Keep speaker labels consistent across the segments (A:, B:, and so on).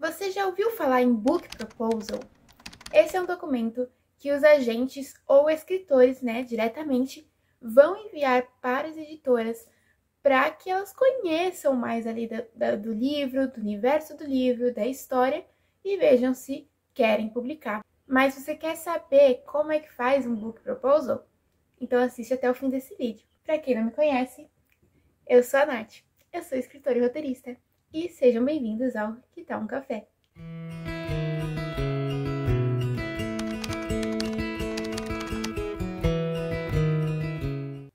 A: Você já ouviu falar em Book Proposal? Esse é um documento que os agentes ou escritores, diretamente, vão enviar para as editoras para que elas conheçam mais ali do livro, do universo do livro, da história e vejam se querem publicar. Mas você quer saber como é que faz um Book Proposal? Então assiste até o fim desse vídeo. Para quem não me conhece, eu sou a Nath, eu sou escritora e roteirista. E sejam bem-vindos ao Que Tal um Café?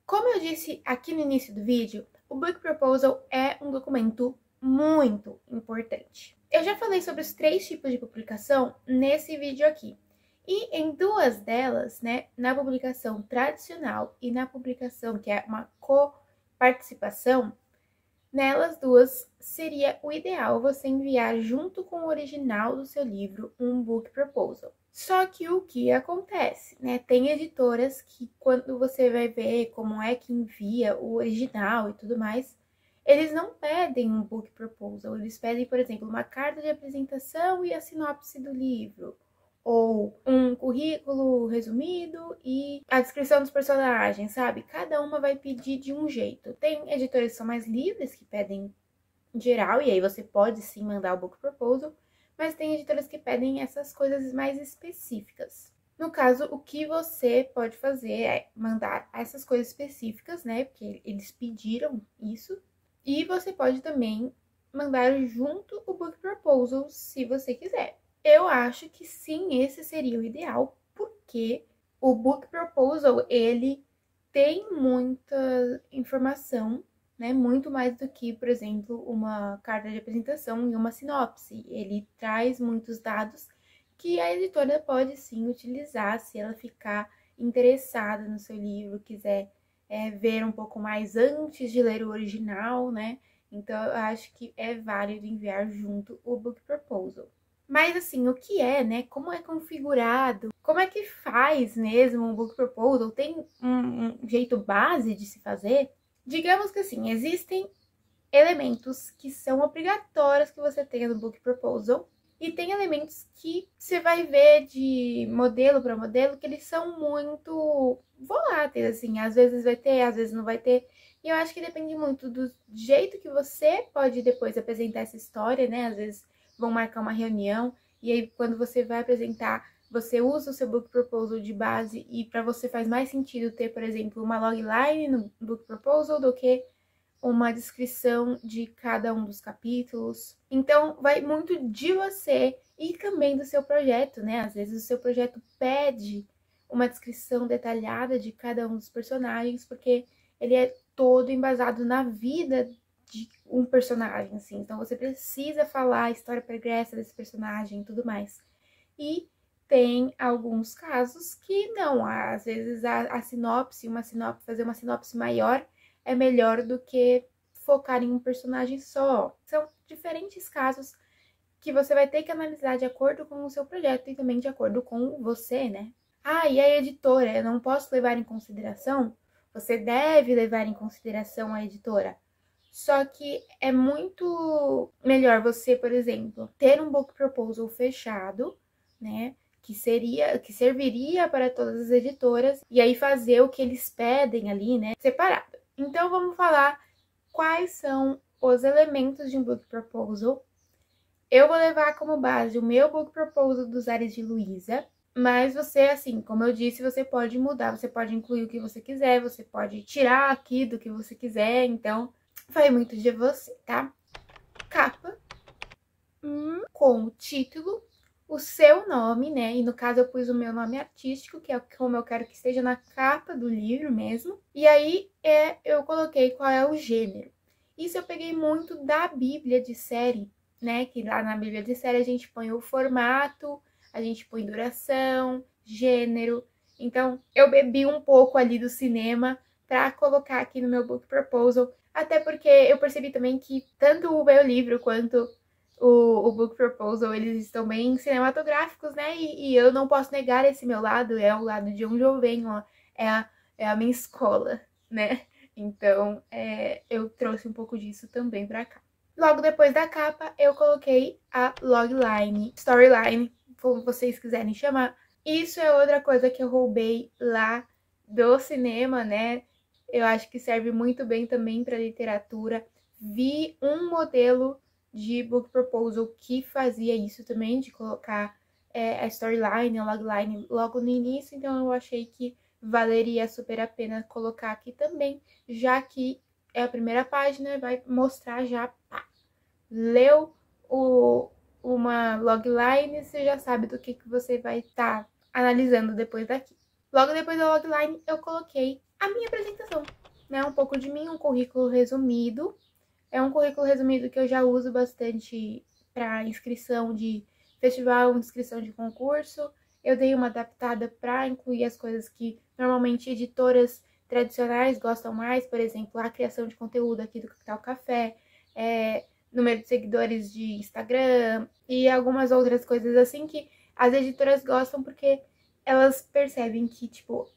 A: Como eu disse aqui no início do vídeo, o Book Proposal é um documento muito importante. Eu já falei sobre os 3 tipos de publicação nesse vídeo aqui. E em 2 delas, na publicação tradicional e na publicação que é uma coparticipação, nelas 2 seria o ideal você enviar junto com o original do seu livro um Book Proposal. Só que o que acontece, Tem editoras que quando você vai ver como é que envia o original e tudo mais, eles não pedem um Book Proposal, eles pedem, por exemplo, uma carta de apresentação e a sinopse do livro, ou um currículo resumido e a descrição dos personagens, sabe? Cada uma vai pedir de um jeito. Tem editoras que são mais livres, que pedem geral, e aí você pode sim mandar o Book Proposal, mas tem editoras que pedem essas coisas mais específicas. No caso, o que você pode fazer é mandar essas coisas específicas, porque eles pediram isso, e você pode também mandar junto o Book Proposal, se você quiser. Eu acho que sim, esse seria o ideal, porque o Book Proposal, ele tem muita informação, muito mais do que, por exemplo, uma carta de apresentação e uma sinopse. Ele traz muitos dados que a editora pode sim utilizar se ela ficar interessada no seu livro, quiser ver um pouco mais antes de ler o original, Então, eu acho que é válido enviar junto o Book Proposal. Mas assim, o que é, Como é configurado? Como é que faz mesmo um Book Proposal? Tem um jeito base de se fazer? Digamos que assim, existem elementos que são obrigatórios que você tenha no Book Proposal e tem elementos que você vai ver de modelo para modelo que eles são muito voláteis, assim, às vezes vai ter, às vezes não vai ter. E eu acho que depende muito do jeito que você pode depois apresentar essa história, Às vezes vão marcar uma reunião e aí quando você vai apresentar, você usa o seu Book Proposal de base e para você faz mais sentido ter, por exemplo, uma logline no Book Proposal do que uma descrição de cada um dos capítulos. Então, vai muito de você e também do seu projeto, Às vezes o seu projeto pede uma descrição detalhada de cada um dos personagens, porque ele é todo embasado na vida de um personagem, assim. Então, você precisa falar a história pregressa desse personagem e tudo mais. E tem alguns casos que não, às vezes a sinopse, fazer uma sinopse maior é melhor do que focar em um personagem só. São diferentes casos que você vai ter que analisar de acordo com o seu projeto e também de acordo com você, Ah, e a editora, eu não posso levar em consideração? Você deve levar em consideração a editora. Só que é muito melhor você, por exemplo, ter um Book Proposal fechado, que serviria para todas as editoras, e aí fazer o que eles pedem ali, separado. Então, vamos falar quais são os elementos de um Book Proposal. Eu vou levar como base o meu Book Proposal dos Ares de Luísa, mas você, assim, como eu disse, você pode mudar, você pode incluir o que você quiser, você pode tirar aqui do que você quiser, então vai muito de você, tá? Capa, com o título, o seu nome, E no caso eu pus o meu nome artístico, que é como eu quero que esteja na capa do livro mesmo. E aí eu coloquei qual é o gênero. Isso eu peguei muito da Bíblia de série, Que lá na Bíblia de série a gente põe o formato, a gente põe duração, gênero. Então, eu bebi um pouco ali do cinema para colocar aqui no meu Book Proposal, até porque eu percebi também que tanto o meu livro quanto o Book Proposal, eles estão bem cinematográficos, E eu não posso negar esse meu lado, é o lado de onde eu venho, ó, é a minha escola, Então, eu trouxe um pouco disso também pra cá. Logo depois da capa, eu coloquei a logline, storyline, como vocês quiserem chamar. Isso é outra coisa que eu roubei lá do cinema, né? Eu acho que serve muito bem também para literatura. Vi um modelo de book proposal que fazia isso também, de colocar a storyline, a logline logo no início, então eu achei que valeria super a pena colocar aqui também, já que é a primeira página, vai mostrar já, pá, leu uma logline, você já sabe do que você vai estar analisando depois daqui. Logo depois da logline, eu coloquei a minha apresentação, né? Um pouco de mim, um currículo resumido. É um currículo resumido que eu já uso bastante para inscrição de festival, inscrição de concurso. Eu dei uma adaptada para incluir as coisas que normalmente editoras tradicionais gostam mais, por exemplo, a criação de conteúdo aqui do Cacau Café, número de seguidores de Instagram e algumas outras coisas assim que as editoras gostam porque elas percebem que, tipo,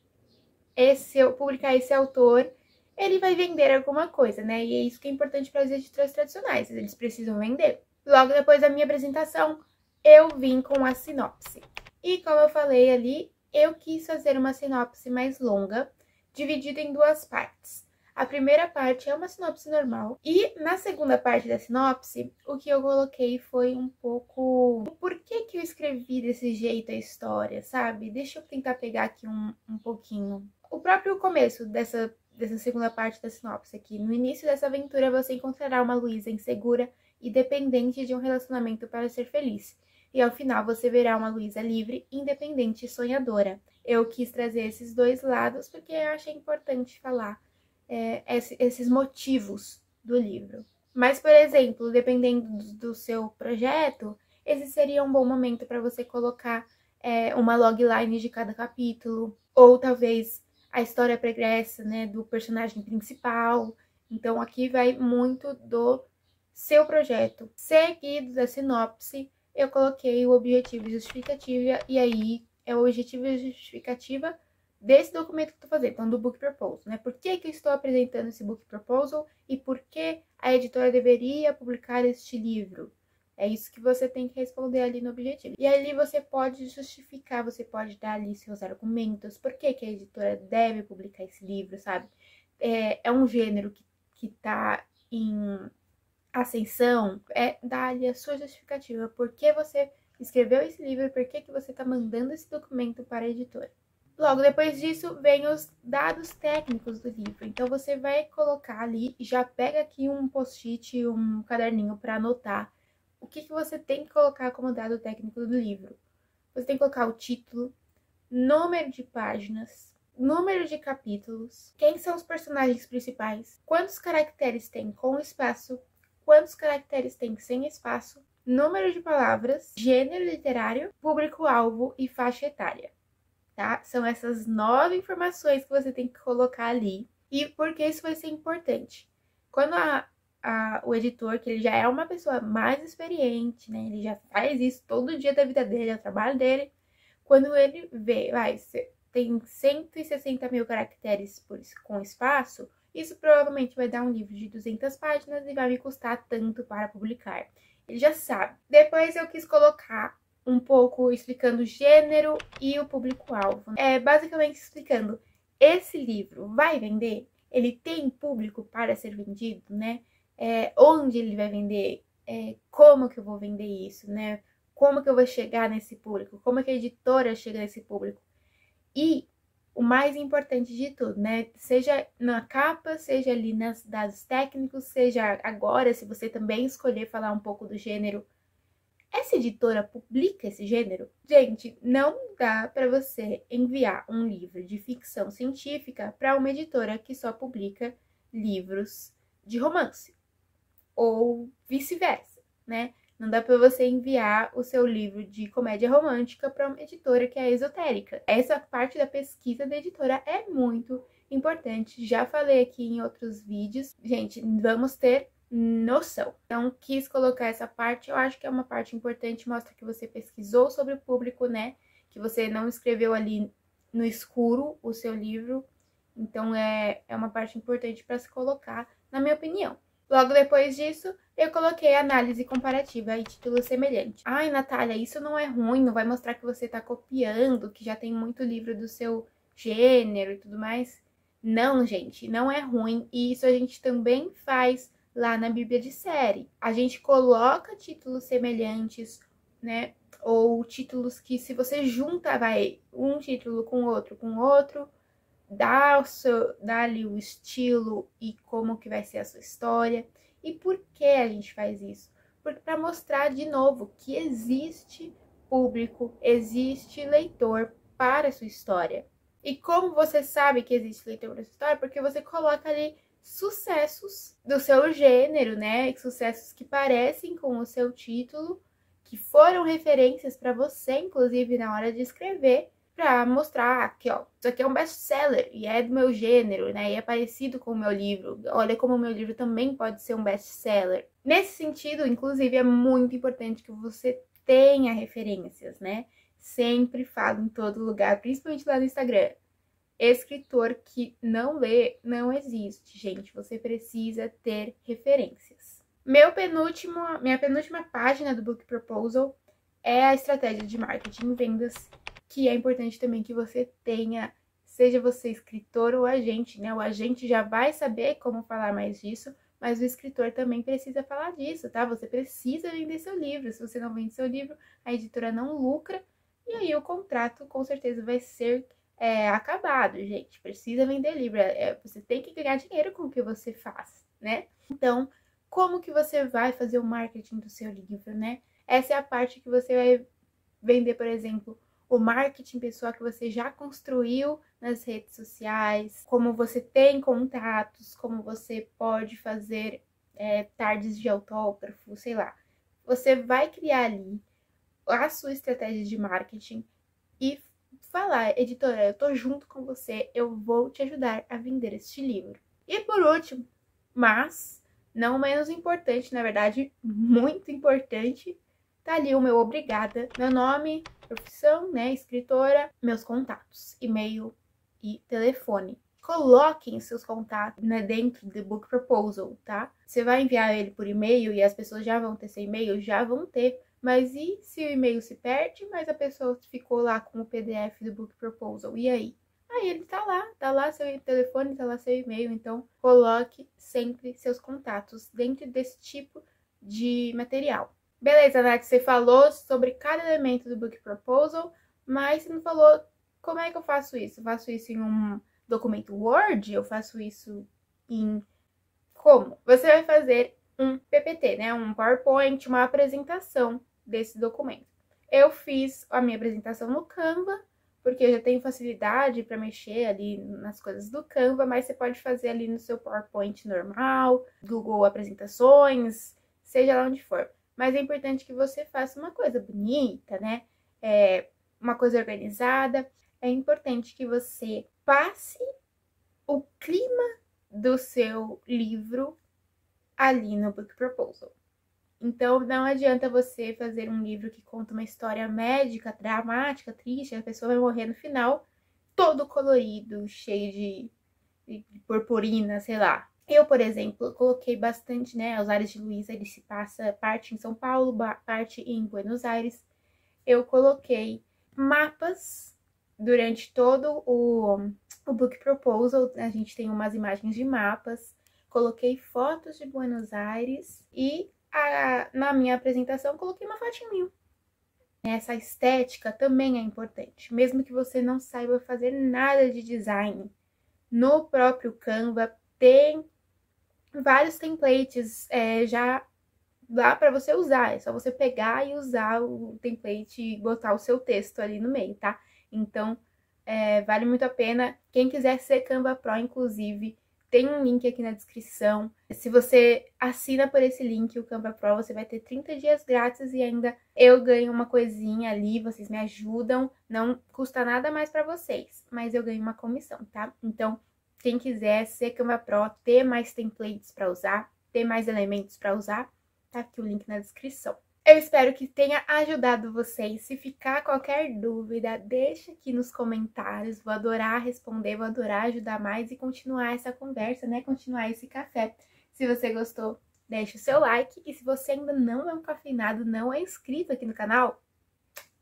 A: publicar esse autor, ele vai vender alguma coisa, né? E é isso que é importante para as editoras tradicionais, eles precisam vender. Logo depois da minha apresentação, eu vim com a sinopse. E como eu falei ali, eu quis fazer uma sinopse mais longa, dividida em duas partes. A primeira parte é uma sinopse normal. E na segunda parte da sinopse, o que eu coloquei foi um pouco o porquê que eu escrevi desse jeito a história, sabe? Deixa eu tentar pegar aqui um pouquinho. O próprio começo dessa segunda parte da sinopse aqui. No início dessa aventura, você encontrará uma Luísa insegura e dependente de um relacionamento para ser feliz. E ao final você verá uma Luísa livre, independente e sonhadora. Eu quis trazer esses dois lados porque eu achei importante falar esses motivos do livro. Mas, por exemplo, dependendo do seu projeto, esse seria um bom momento para você colocar uma logline de cada capítulo, ou talvez a história pregressa, né, do personagem principal. Então, aqui vai muito do seu projeto. Seguido da sinopse, eu coloquei o objetivo e justificativa, e aí é o objetivo e justificativa desse documento que eu tô fazendo, então do Book Proposal, né? Por que eu estou apresentando esse Book Proposal e por que a editora deveria publicar este livro? É isso que você tem que responder ali no objetivo. E ali você pode justificar, você pode dar ali seus argumentos, por que a editora deve publicar esse livro, sabe? É um gênero que tá em ascensão, dar ali a sua justificativa, por que você escreveu esse livro, por que você tá mandando esse documento para a editora. Logo depois disso, vem os dados técnicos do livro. Então, você vai colocar ali, já pega aqui um post-it, um caderninho para anotar o que você tem que colocar como dado técnico do livro. Você tem que colocar o título, número de páginas, número de capítulos, quem são os personagens principais, quantos caracteres tem com espaço, quantos caracteres tem sem espaço, número de palavras, gênero literário, público-alvo e faixa etária. Tá? São essas 9 informações que você tem que colocar ali. E por que isso vai ser importante? Quando o editor, que ele já é uma pessoa mais experiente, né? Ele já faz isso todo dia da vida dele, é o trabalho dele. Quando ele vê, tem 160 mil caracteres com espaço, isso provavelmente vai dar um livro de 200 páginas e vai me custar tanto para publicar. Ele já sabe. Depois eu quis colocar um pouco explicando o gênero e o público-alvo. Basicamente explicando, esse livro vai vender? Ele tem público para ser vendido, né? Onde ele vai vender? Como que eu vou vender isso, né? Como que eu vou chegar nesse público? Como que a editora chega nesse público? E o mais importante de tudo, né? Seja na capa, seja ali nos dados técnicos, seja agora, se você também escolher falar um pouco do gênero, essa editora publica esse gênero? Gente, não dá para você enviar um livro de ficção científica para uma editora que só publica livros de romance. Ou vice-versa, né? Não dá para você enviar o seu livro de comédia romântica para uma editora que é esotérica. Essa parte da pesquisa da editora é muito importante. Já falei aqui em outros vídeos. Gente, vamos ter noção. Então, quis colocar essa parte, eu acho que é uma parte importante, mostra que você pesquisou sobre o público, né? Que você não escreveu ali no escuro o seu livro. Então, é uma parte importante para se colocar, na minha opinião. Logo depois disso, eu coloquei análise comparativa e título semelhante. Ai, Natália, isso não é ruim, não vai mostrar que você tá copiando, que já tem muito livro do seu gênero e tudo mais. Não, gente, não é ruim. E isso a gente também faz lá na Bíblia de série. A gente coloca títulos semelhantes, né? Ou títulos que, se você junta, vai, um título com outro, dá ali o estilo e como que vai ser a sua história. E por que a gente faz isso? Porque para mostrar de novo que existe público, existe leitor para a sua história. E como você sabe que existe leitor para a sua história? Porque você coloca ali sucessos do seu gênero, né? Sucessos que parecem com o seu título, que foram referências para você, inclusive, na hora de escrever, para mostrar que, ó, isso aqui é um best-seller e é do meu gênero, né? E é parecido com o meu livro. Olha como o meu livro também pode ser um best-seller. Nesse sentido, inclusive, é muito importante que você tenha referências, né? Sempre falo em todo lugar, principalmente lá no Instagram. Escritor que não lê não existe, gente. Você precisa ter referências. Minha penúltima página do Book Proposal é a estratégia de marketing e vendas, que é importante também que você tenha, seja você escritor ou agente, né? O agente já vai saber como falar mais disso, mas o escritor também precisa falar disso, tá? Você precisa vender seu livro. Se você não vende seu livro, a editora não lucra, e aí o contrato com certeza vai ser acabado, gente. Precisa vender livro. Você tem que ganhar dinheiro com o que você faz, né? Então, como que você vai fazer o marketing do seu livro, né? Essa é a parte que você vai vender, por exemplo, o marketing pessoal que você já construiu nas redes sociais, como você tem contatos, como você pode fazer tardes de autógrafo, sei lá. Você vai criar ali a sua estratégia de marketing e falar, editora, eu tô junto com você, eu vou te ajudar a vender este livro. E por último, mas não menos importante, na verdade, muito importante, tá ali o meu obrigada, meu nome, profissão, né, escritora, meus contatos, e-mail e telefone. Coloquem seus contatos, né, dentro do Book Proposal, tá? Você vai enviar ele por e-mail e as pessoas já vão ter seu e-mail? Já vão ter. Mas e se o e-mail se perde, mas a pessoa ficou lá com o PDF do Book Proposal? E aí? Aí ele tá lá seu telefone, tá lá seu e-mail. Então, coloque sempre seus contatos dentro desse tipo de material. Beleza, Nath, você falou sobre cada elemento do Book Proposal, mas você não falou como é que eu faço isso. Eu faço isso em um documento Word? Eu faço isso em... Como? Você vai fazer um PPT, né? Um PowerPoint, uma apresentação desse documento. Eu fiz a minha apresentação no Canva, porque eu já tenho facilidade para mexer ali nas coisas do Canva, mas você pode fazer ali no seu PowerPoint normal, Google Apresentações, seja lá onde for. Mas é importante que você faça uma coisa bonita, né? Uma coisa organizada. É importante que você passe o clima do seu livro ali no Book Proposal. Então, não adianta você fazer um livro que conta uma história médica, dramática, triste, a pessoa vai morrer no final, todo colorido, cheio de purpurina, sei lá. Eu, por exemplo, coloquei bastante, né, Os Ares de Luísa, ele se passa parte em São Paulo, parte em Buenos Aires. Eu coloquei mapas durante todo o Book Proposal, a gente tem umas imagens de mapas, coloquei fotos de Buenos Aires e na minha apresentação coloquei uma foto em mim. Essa estética também é importante, mesmo que você não saiba fazer nada de design. No próprio Canva tem vários templates já lá para você usar, é só você pegar e usar o template e botar o seu texto ali no meio, tá? Então, vale muito a pena. Quem quiser ser Canva Pro, inclusive, tem um link aqui na descrição. Se você assina por esse link, o Canva Pro, você vai ter 30 dias grátis e ainda eu ganho uma coisinha ali, vocês me ajudam. Não custa nada mais para vocês, mas eu ganho uma comissão, tá? Então, quem quiser ser Canva Pro, ter mais templates para usar, ter mais elementos para usar, tá aqui o link na descrição. Eu espero que tenha ajudado vocês. Se ficar qualquer dúvida, deixa aqui nos comentários. Vou adorar responder, vou adorar ajudar mais e continuar essa conversa, né? Continuar esse café. Se você gostou, deixe o seu like. E se você ainda não é um cafeinado, não é inscrito aqui no canal,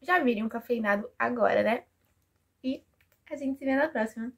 A: já vire um cafeinado agora, né? E a gente se vê na próxima.